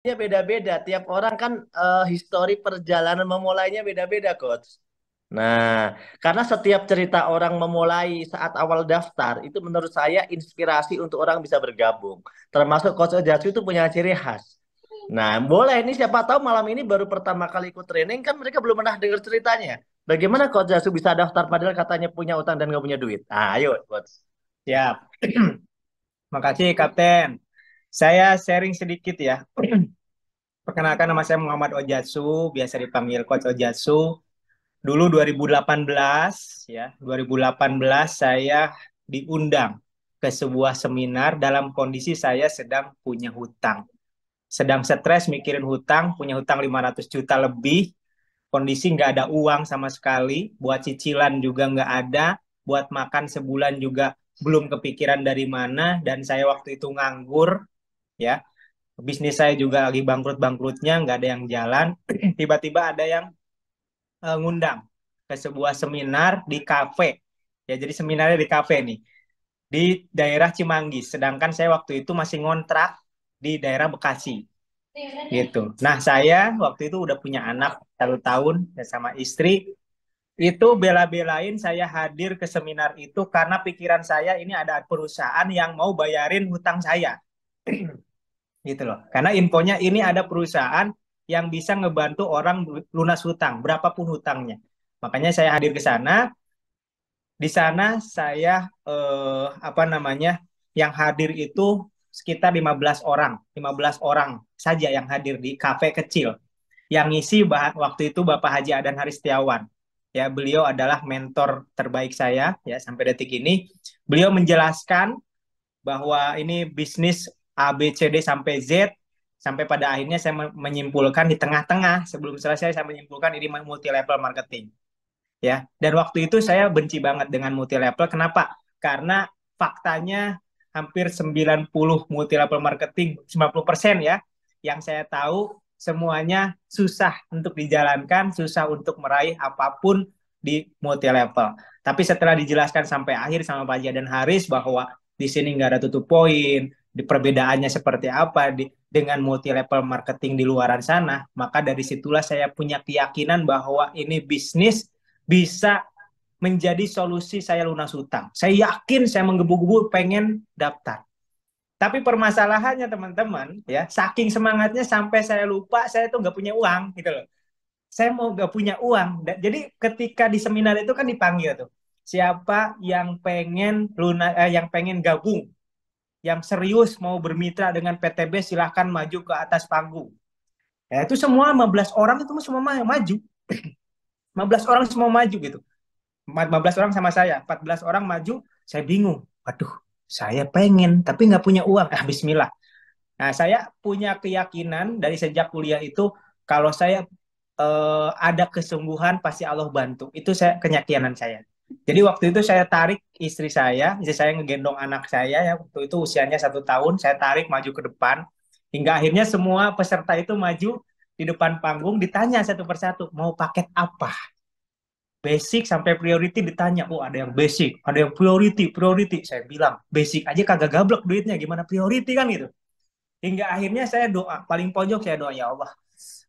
Ya beda-beda. Tiap orang kan histori perjalanan memulainya beda-beda, Coach. Nah, karena setiap cerita orang memulai saat awal daftar, itu menurut saya inspirasi untuk orang bisa bergabung. Termasuk Coach Ojatsu itu punya ciri khas. Nah, boleh ini siapa tahu malam ini baru pertama kali ikut training kan mereka belum pernah dengar ceritanya. Bagaimana Coach Ojatsu bisa daftar padahal katanya punya utang dan nggak punya duit? Nah, ayo, Coach. Siap. Makasih, Kapten. Saya sharing sedikit ya. Perkenalkan nama saya Muhammad Ojatsu, biasa dipanggil Coach Ojatsu. Dulu 2018 ya, 2018 saya diundang ke sebuah seminar dalam kondisi saya sedang punya hutang. Sedang stres mikirin hutang, punya hutang 500 juta lebih, kondisi nggak ada uang sama sekali, buat cicilan juga nggak ada, buat makan sebulan juga belum kepikiran dari mana, dan saya waktu itu nganggur, ya. Bisnis saya juga lagi bangkrut-bangkrutnya, nggak ada yang jalan. Tiba-tiba ada yang ngundang ke sebuah seminar di kafe. Ya, jadi seminarnya di kafe nih, di daerah Cimanggis. Sedangkan saya waktu itu masih ngontrak di daerah Bekasi, gitu. Nah, saya waktu itu udah punya anak 1 tahun ya, sama istri. Itu bela-belain saya hadir ke seminar itu karena pikiran saya ini ada perusahaan yang mau bayarin hutang saya. Gitu loh. Karena infonya ini ada perusahaan yang bisa ngebantu orang lunas hutang, berapapun hutangnya. Makanya saya hadir ke sana. Di sana saya apa namanya? Yang hadir itu sekitar 15 orang, 15 orang saja yang hadir di kafe kecil. Yang ngisi waktu itu Bapak Haji Adan Haris Setiawan. Ya, beliau adalah mentor terbaik saya ya sampai detik ini. Beliau menjelaskan bahwa ini bisnis A, B, C, D sampai Z, sampai pada akhirnya saya menyimpulkan di tengah-tengah, sebelum selesai saya menyimpulkan ini multi level marketing. Ya, dan waktu itu saya benci banget dengan multi level. Kenapa? Karena faktanya hampir 90 multi level marketing, 90% ya, yang saya tahu semuanya susah untuk dijalankan, susah untuk meraih apapun di multi level. Tapi setelah dijelaskan sampai akhir sama Pak Jia dan Haris bahwa di sini nggak ada tutup poin, di perbedaannya seperti apa dengan multi level marketing di luaran sana, maka dari situlah saya punya keyakinan bahwa ini bisnis bisa menjadi solusi saya lunas hutang. Saya yakin saya menggebu-gebu pengen daftar. Tapi permasalahannya teman-teman ya, saking semangatnya sampai saya lupa saya tuh nggak punya uang gitu loh. Saya mau nggak punya uang. Jadi ketika di seminar itu kan dipanggil tuh, siapa yang pengen yang pengen gabung, yang serius mau bermitra dengan PTB silahkan maju ke atas panggung. Ya, itu semua 15 orang itu semua maju. 15 orang semua maju gitu. 15 orang sama saya, 14 orang maju, saya bingung. Waduh, saya pengen tapi nggak punya uang. Ah, bismillah. Nah, saya punya keyakinan dari sejak kuliah itu kalau saya ada kesungguhan pasti Allah bantu. Itu saya keyakinan saya. Jadi waktu itu saya tarik istri saya ngegendong anak saya ya waktu itu usianya 1 tahun, saya tarik maju ke depan hingga akhirnya semua peserta itu maju di depan panggung ditanya satu persatu mau paket apa, basic sampai priority ditanya. Oh, ada yang basic, ada yang priority, priority. Saya bilang, basic aja kagak gablek duitnya, gimana priority kan gitu. Hingga akhirnya saya doa, paling pojok saya doa, ya Allah,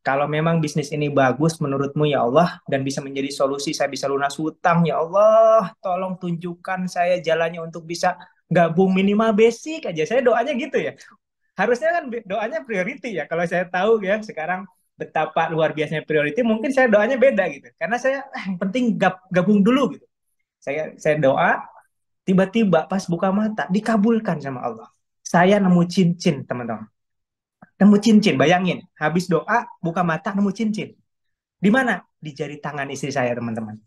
kalau memang bisnis ini bagus menurutmu ya Allah, dan bisa menjadi solusi, saya bisa lunas hutang, ya Allah, tolong tunjukkan saya jalannya untuk bisa gabung minimal basic aja. Saya doanya gitu ya. Harusnya kan doanya priority ya. Kalau saya tahu ya sekarang betapa luar biasanya priority, mungkin saya doanya beda gitu. Karena saya yang penting gabung dulu gitu. Saya doa, tiba-tiba pas buka mata dikabulkan sama Allah. Saya nemu cincin, teman-teman. Nemu cincin, bayangin. Habis doa, buka mata nemu cincin. Di mana? Di jari tangan istri saya, teman-teman.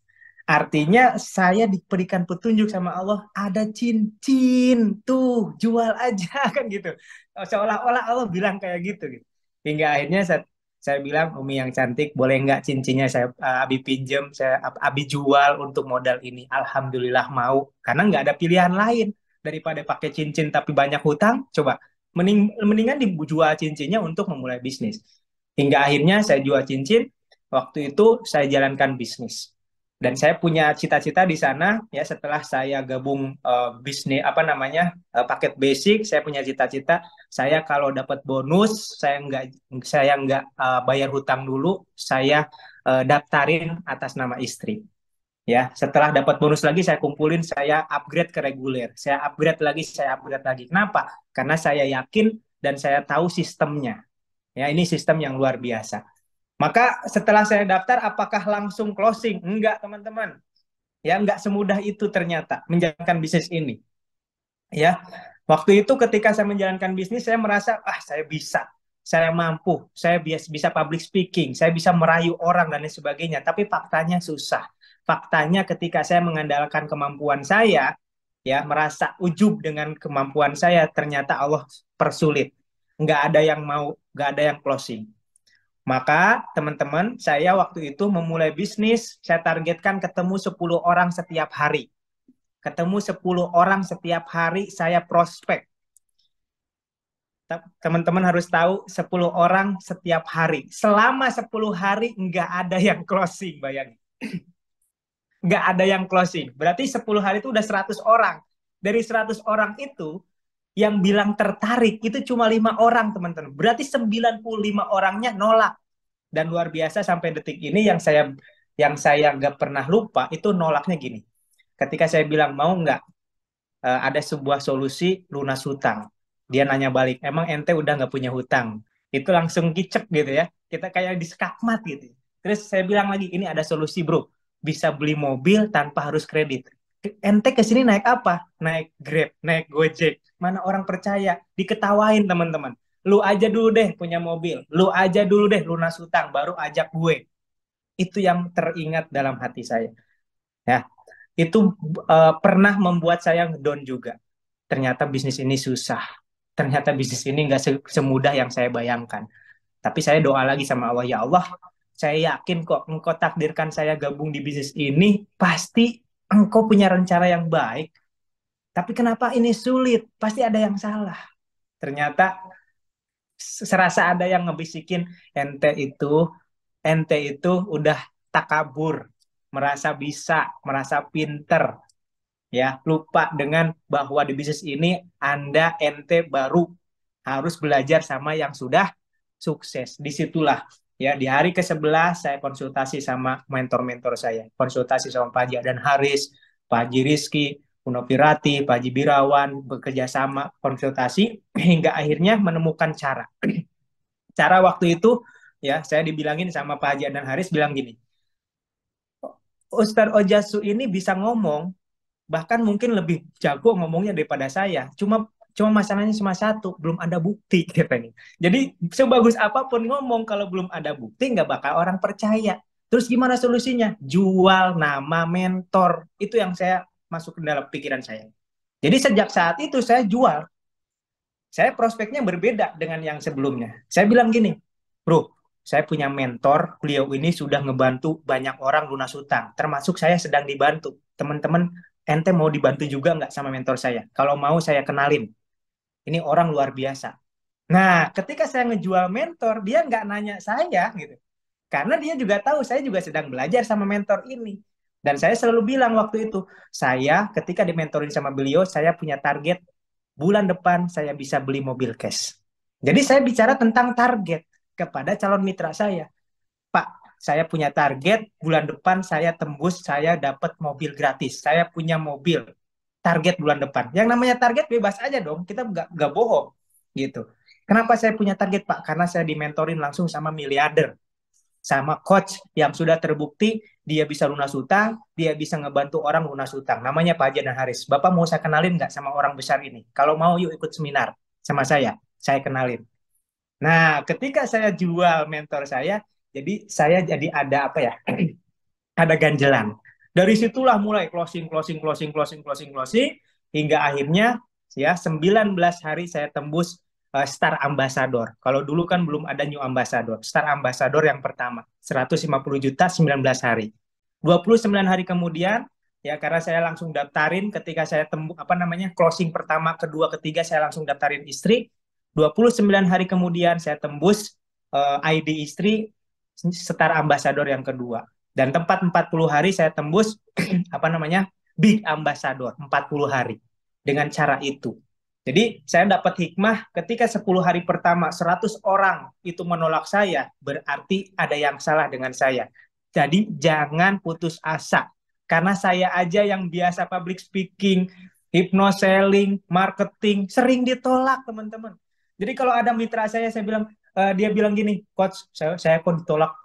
Artinya saya diberikan petunjuk sama Allah, ada cincin, tuh jual aja kan gitu. Seolah-olah Allah bilang kayak gitu, gitu. Hingga akhirnya saya bilang, Umi yang cantik, boleh nggak cincinnya saya Abi pinjem, saya Abi jual untuk modal ini. Alhamdulillah mau, karena nggak ada pilihan lain daripada pakai cincin tapi banyak hutang. Coba mendingan dijual cincinnya untuk memulai bisnis. Hingga akhirnya saya jual cincin, waktu itu saya jalankan bisnis dan saya punya cita-cita di sana ya setelah saya gabung bisnis apa namanya paket basic, saya punya cita-cita Saya kalau dapat bonus, saya nggak bayar hutang dulu, saya daftarin atas nama istri. Ya, setelah dapat bonus lagi saya kumpulin, saya upgrade ke reguler, saya upgrade lagi, saya upgrade lagi. Kenapa? Karena saya yakin dan saya tahu sistemnya. Ya, ini sistem yang luar biasa. Maka setelah saya daftar, apakah langsung closing? Enggak, teman-teman. Ya, enggak semudah itu ternyata menjalankan bisnis ini. Ya, waktu itu ketika saya menjalankan bisnis, saya merasa, saya bisa, saya mampu, saya bisa public speaking, saya bisa merayu orang dan lain sebagainya. Tapi faktanya susah. Faktanya ketika saya mengandalkan kemampuan saya, ya merasa ujub dengan kemampuan saya, ternyata Allah persulit. Nggak ada yang mau, nggak ada yang closing. Maka teman-teman, saya waktu itu memulai bisnis, saya targetkan ketemu 10 orang setiap hari. Ketemu 10 orang setiap hari, saya prospek. Teman-teman harus tahu 10 orang setiap hari. Selama 10 hari nggak ada yang closing, bayangin. Nggak ada yang closing. Berarti 10 hari itu udah 100 orang. Dari 100 orang itu, yang bilang tertarik itu cuma 5 orang, teman-teman. Berarti 95 orangnya nolak. Dan luar biasa sampai detik ini yang saya nggak pernah lupa itu nolaknya gini. Ketika saya bilang mau nggak ada sebuah solusi lunas hutang, dia nanya balik, emang ente udah nggak punya hutang? Itu langsung kicep gitu ya. Kita kayak diskakmat gitu. Terus saya bilang lagi, ini ada solusi bro, bisa beli mobil tanpa harus kredit. Ente kesini naik apa? Naik Grab, naik Gojek. Mana orang percaya? Diketawain teman-teman. Lu aja dulu deh punya mobil. Lu aja dulu deh lunas hutang, baru ajak gue. Itu yang teringat dalam hati saya. Ya, itu pernah membuat saya down juga. Ternyata bisnis ini susah. Ternyata bisnis ini nggak semudah yang saya bayangkan. Tapi saya doa lagi sama Allah, ya Allah, saya yakin kok engkau takdirkan saya gabung di bisnis ini, pasti engkau punya rencana yang baik. Tapi kenapa ini sulit? Pasti ada yang salah. Ternyata serasa ada yang ngebisikin, ente itu ente itu udah takabur, merasa bisa, merasa pinter, ya lupa dengan bahwa di bisnis ini Anda ente baru harus belajar sama yang sudah sukses. Disitulah ya di hari ke-11 saya konsultasi sama mentor-mentor saya, konsultasi sama Pak Haji dan Haris, Pak Haji Rizky, Puno Pirati, Pak Haji Birawan, bekerja sama konsultasi hingga akhirnya menemukan cara. Cara waktu itu ya saya dibilangin sama Pak Haji dan Haris bilang gini, Ustadz Ojasu ini bisa ngomong, bahkan mungkin lebih jago ngomongnya daripada saya. Cuma cuma masalahnya cuma satu, belum ada bukti katanya. Jadi sebagus apapun ngomong kalau belum ada bukti nggak bakal orang percaya. Terus gimana solusinya? Jual nama mentor. Itu yang saya masuk ke dalam pikiran saya. Jadi sejak saat itu saya jual. Saya prospeknya berbeda dengan yang sebelumnya. Saya bilang gini, bro, saya punya mentor, beliau ini sudah ngebantu banyak orang lunas hutang, termasuk saya sedang dibantu. Teman-teman, ente mau dibantu juga nggak sama mentor saya? Kalau mau saya kenalin. Ini orang luar biasa. Nah, ketika saya ngejual mentor, dia nggak nanya saya gitu. Karena dia juga tahu saya juga sedang belajar sama mentor ini. Dan saya selalu bilang waktu itu, saya ketika dimentorin sama beliau, saya punya target bulan depan saya bisa beli mobil cash. Jadi saya bicara tentang target kepada calon mitra saya. Pak, saya punya target bulan depan saya tembus, saya dapat mobil gratis. Saya punya mobil. Target bulan depan. Yang namanya target bebas aja dong. Kita nggak bohong gitu. Kenapa saya punya target Pak? Karena saya dimentorin langsung sama miliarder, sama coach yang sudah terbukti dia bisa lunas hutang, dia bisa ngebantu orang lunas hutang. Namanya Pak Haji dan Haris. Bapak mau saya kenalin nggak sama orang besar ini? Kalau mau yuk ikut seminar sama saya kenalin. Nah, ketika saya jual mentor saya jadi ada apa ya? Ada ganjelan. Dari situlah mulai closing, closing, closing, closing, closing, closing, hingga akhirnya ya 19 hari saya tembus Star Ambassador. Kalau dulu kan belum ada New Ambassador. Star Ambassador yang pertama, 150 juta 19 hari. 29 hari kemudian, ya karena saya langsung daftarin ketika saya tembus apa namanya closing pertama, kedua, ketiga saya langsung daftarin istri. 29 hari kemudian saya tembus ID istri Star Ambassador yang kedua. Dan tempat 40 hari saya tembus apa namanya Big Ambassador 40 hari dengan cara itu. Jadi saya dapat hikmah ketika 10 hari pertama 100 orang itu menolak saya, berarti ada yang salah dengan saya. Jadi jangan putus asa. Karena saya aja yang biasa public speaking, hypnoselling, marketing, sering ditolak teman-teman. Jadi kalau ada mitra saya bilang, dia bilang gini, Coach, saya kok ditolak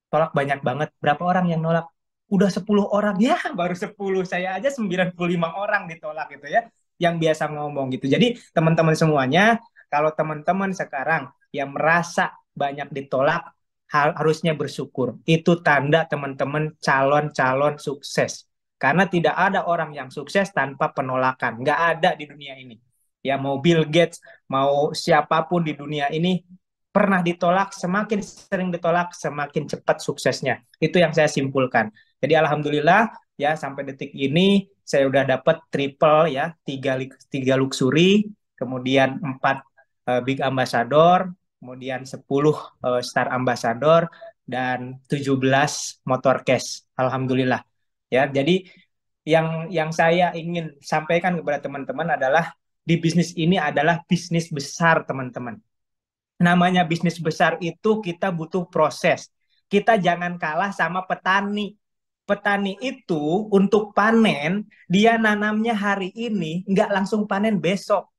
tolak banyak banget. Berapa orang yang nolak? Udah 10 orang. Ya, baru 10. Saya aja 95 orang ditolak gitu ya. Yang biasa ngomong gitu. Jadi, teman-teman semuanya, kalau teman-teman sekarang yang merasa banyak ditolak, harusnya bersyukur. Itu tanda teman-teman calon-calon sukses. Karena tidak ada orang yang sukses tanpa penolakan. Nggak ada di dunia ini. Ya, mau Bill Gates, mau siapapun di dunia ini, pernah ditolak, semakin sering ditolak, semakin cepat suksesnya. Itu yang saya simpulkan. Jadi alhamdulillah ya sampai detik ini saya udah dapat triple ya, tiga luxury, kemudian 4 big ambassador, kemudian 10 star ambassador dan 17 motor cash. Alhamdulillah. Ya, jadi yang saya ingin sampaikan kepada teman-teman adalah di bisnis ini adalah bisnis besar, teman-teman. Namanya bisnis besar itu kita butuh proses. Kita jangan kalah sama petani. Petani itu untuk panen, dia nanamnya hari ini, nggak langsung panen besok.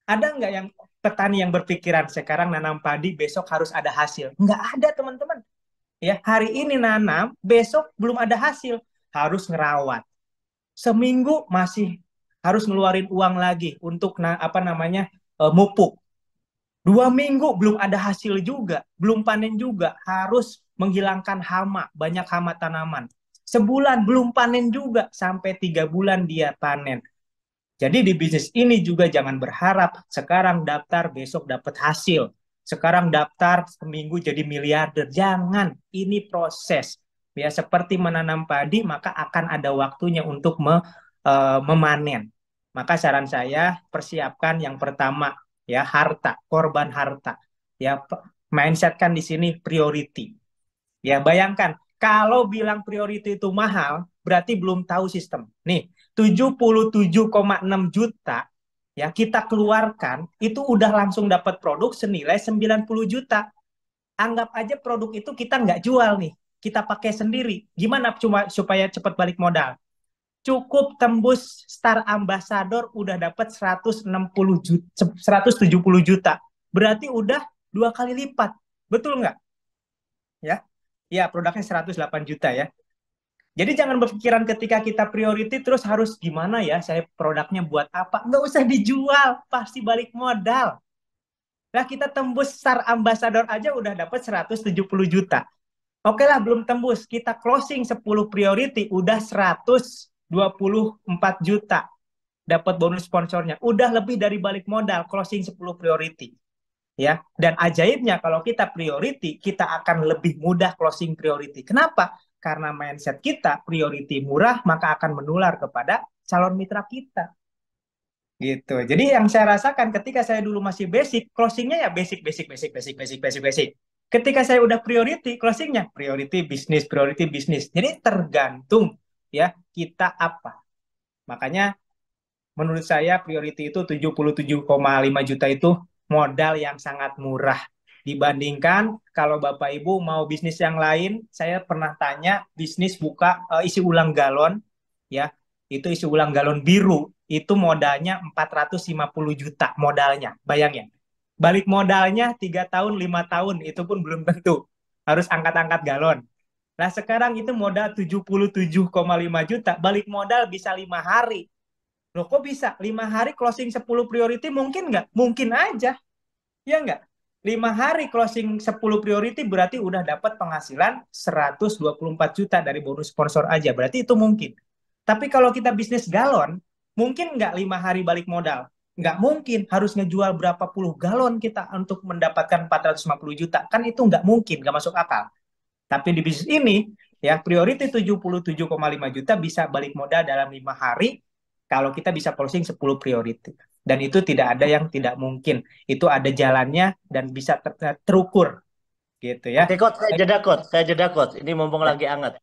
Ada nggak yang petani yang berpikiran sekarang nanam padi, besok harus ada hasil? Nggak ada, teman-teman. Ya, hari ini nanam, besok belum ada hasil. Harus ngerawat. Seminggu masih harus ngeluarin uang lagi untuk apa namanya mupuk. 2 minggu belum ada hasil juga, belum panen juga, harus menghilangkan hama, banyak hama tanaman. Sebulan belum panen juga, sampai 3 bulan dia panen. Jadi di bisnis ini juga jangan berharap sekarang daftar besok dapat hasil. Sekarang daftar seminggu jadi miliarder. Jangan, ini proses. Ya seperti menanam padi maka akan ada waktunya untuk memanen. Maka saran saya persiapkan yang pertama ya harta, korban harta. Ya mindsetkan di sini priority. Ya bayangkan kalau bilang priority itu mahal, berarti belum tahu sistem. Nih, 77,6 juta ya kita keluarkan itu udah langsung dapat produk senilai 90 juta. Anggap aja produk itu kita nggak jual nih, kita pakai sendiri. Gimana cuma supaya cepat balik modal? Cukup tembus Star Ambassador udah dapat 160 juta, 170 juta. Berarti udah 2 kali lipat. Betul nggak? Ya, ya produknya 108 juta ya. Jadi jangan berpikiran ketika kita priority terus harus gimana ya, saya produknya buat apa? Nggak usah dijual, pasti balik modal. Lah kita tembus Star Ambassador aja udah dapat 170 juta. Oke lah belum tembus, kita closing 10 priority udah 124 juta. Dapat bonus sponsornya, udah lebih dari balik modal closing 10 priority. Ya, dan ajaibnya kalau kita priority, kita akan lebih mudah closing priority. Kenapa? Karena mindset kita priority murah, maka akan menular kepada calon mitra kita. Gitu. Jadi yang saya rasakan ketika saya dulu masih basic, closingnya ya basic, basic, basic, basic, basic, basic, basic. Ketika saya udah priority, closingnya priority bisnis, priority bisnis. Jadi tergantung ya kita apa. Makanya menurut saya priority itu 77,5 juta itu modal yang sangat murah. Dibandingkan kalau Bapak Ibu mau bisnis yang lain, saya pernah tanya bisnis buka isi ulang galon, ya itu isi ulang galon biru, itu modalnya 450 juta modalnya, bayangin. Balik modalnya 3 tahun, 5 tahun, itu pun belum tentu. Harus angkat-angkat galon. Nah sekarang itu modal 77,5 juta, balik modal bisa 5 hari. Loh kok bisa? 5 hari closing 10 priority mungkin nggak? Mungkin aja. Ya nggak? 5 hari closing 10 priority berarti udah dapat penghasilan 124 juta dari bonus sponsor aja. Berarti itu mungkin. Tapi kalau kita bisnis galon, mungkin nggak 5 hari balik modal? Nggak mungkin. Harus ngejual berapa puluh galon kita untuk mendapatkan 450 juta. Kan itu nggak mungkin, nggak masuk akal. Tapi di bisnis ini, ya priority 77,5 juta bisa balik modal dalam 5 hari kalau kita bisa closing 10 priority. Dan itu tidak ada yang tidak mungkin. Itu ada jalannya dan bisa terukur. Gitu ya. Oke, coach, saya jeda, coach. Saya jeda, coach. Ini mumpung Ya, lagi hangat.